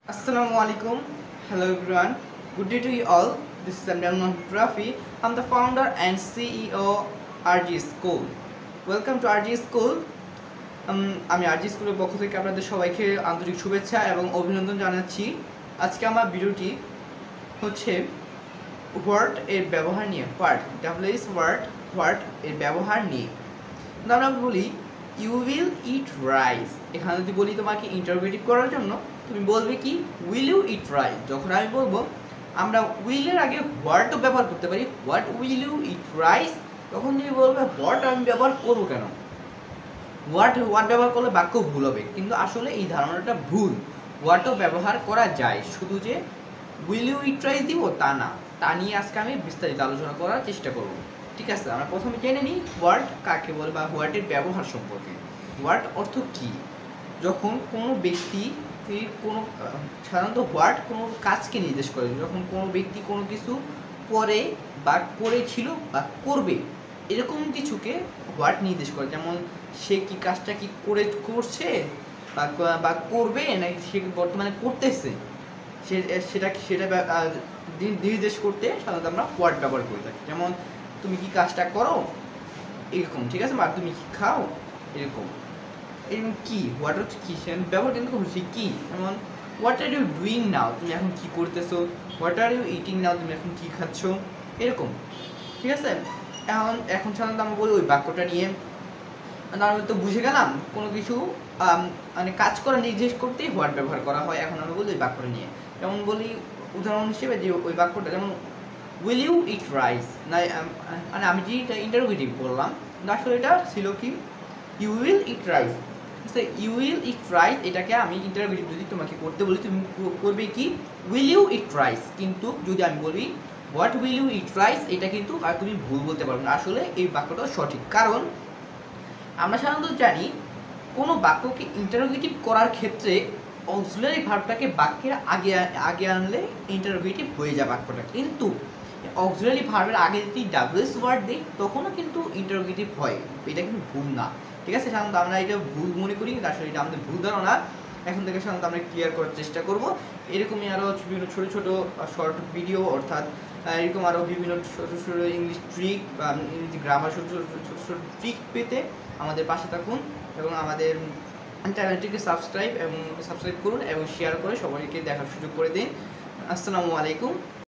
Assalamualaikum. Hello everyone. Good day to you all. This is Amran Rafi. I'm the founder and CEO RG School. Welcome to RG School. আমি RG স্কুলের পক্ষ থেকে আপনাদের সবাইকে আন্তরিক শুভেচ্ছা এবং অভিনন্দন জানাচ্ছি। আজকে আমার ভিডিওটি হচ্ছে হোয়াট এর ব্যবহার নিয়ে। হোয়াট এর ব্যবহার নিয়ে। আমরা বলি ইউ উইল ইট রাইস। এখানে যদি বলি তোমাকে ইন্টারোগেটিভ করার জন্য তুমি বলবে কি উইল ইউ ইট রাইস। যখন আমি বলবো আমরা উইলের আগে হোয়াটও ব্যবহার করতে পারি, what will you eat rice, তখন তুমি বলবে হোয়াট আমি ব্যবহার করবো কেন। হোয়াট ব্যবহার করলে বাক্য ভুল হবে, কিন্তু আসলে এই ধারণাটা ভুল। হোয়াটও ব্যবহার করা যায়, শুধু যে উইল ইউ ইট রাইস দিব তা না। তা নিয়ে আজকে আমি বিস্তারিত আলোচনা করার চেষ্টা করব। ঠিক আছে, আমরা প্রথমে জেনে নিই হোয়াট কাকে বলে বা হোয়াটের ব্যবহার সম্পর্কে। হোয়াট অর্থ কী? যখন কোনো ব্যক্তি কোনো সাধারণত হোয়াট কোনো কাজকে নির্দেশ করে। যখন কোনো ব্যক্তি কোনো কিছু করে বা করেছিল বা করবে এরকম কিছুকে হোয়াট নির্দেশ করে। যেমন সে কি কাজটা কি করছে বা করবে নাকি সে বর্তমানে করতেছে, সেটা নির্দেশ করতে সাধারণত আমরা হোয়াট ব্যবহার করে থাকি। যেমন তুমি কি কাজটা করো এরকম, ঠিক আছে, বা তুমি কি খাও এরকম। এরকম কি হোয়াট হচ্ছে কি, সে ব্যবহার কিন্তু হচ্ছে কি। যেমন what are you doing now, তুমি এখন কি করতেছো। What are you eating now, তুমি এখন কি খাচ্ছ এরকম। ঠিক আছে, এখন সাধারণত আমরা বলি ওই বাক্যটা নিয়ে আমরা তো বুঝে গেলাম কোনো কিছু মানে কাজ করা নির্দেশ করতেই হোয়াট ব্যবহার করা হয়। এখন আমরা বলি ওই বাক্যটা নিয়ে। যেমন বলি উদাহরণ হিসেবে যে ওই বাক্যটা, যেমন উইল ইউ ইট রাইস না, মানে আমি যেটা ইন্টারোগেটিভ বললাম আসলে এটা ছিল কি you will eat rice. You will eat rice এটাকে আমি ইন্টারোগেটিভ যদি তোমাকে করতে বলি তুমি করবে কি উইল ইউ ইট রাইস। কিন্তু যদি আমি বলি what will you eat rice, এটা কিন্তু আর তুমি ভুল বলতে পারবে না। আসলে এই বাক্যটা সঠিক, কারণ আমরা সাধারণত জানি কোনো বাক্যকে ইন্টারোগেটিভ করার ক্ষেত্রে অক্সিলারি ভার্বটাকে বাক্যের আগে আনলে ইন্টারোগেটিভ হয়ে যায় বাক্যটা। কিন্তু অক্সিলারি ভার্বের আগে যদি ডাব্লিউএস ওয়ার্ড দিই তখনও কিন্তু ইন্টারোগেটিভ হয়। এটা কিন্তু ভুল না, ঠিক আছে। সাধারণত আমরা এটা ভুল মনে করি, কিন্তু আসলে এটা আমাদের ভুল ধারণা। এখন থেকে সাধারণত আমরা ক্লিয়ার করার চেষ্টা করব। এরকমই আরও বিভিন্ন ছোটো ছোটো শর্ট ভিডিও, অর্থাৎ এরকম আরও বিভিন্ন ছোটো ছোটো ইংলিশ ট্রিক বা ইংরেজি গ্রামার ছোটো ছোটো ট্রিক পেতে আমাদের পাশে থাকুন এবং আমাদের চ্যানেলটিকে সাবস্ক্রাইব করুন এবং শেয়ার করে সবাইকে দেখার সুযোগ করে দিন। আসসালামু আলাইকুম।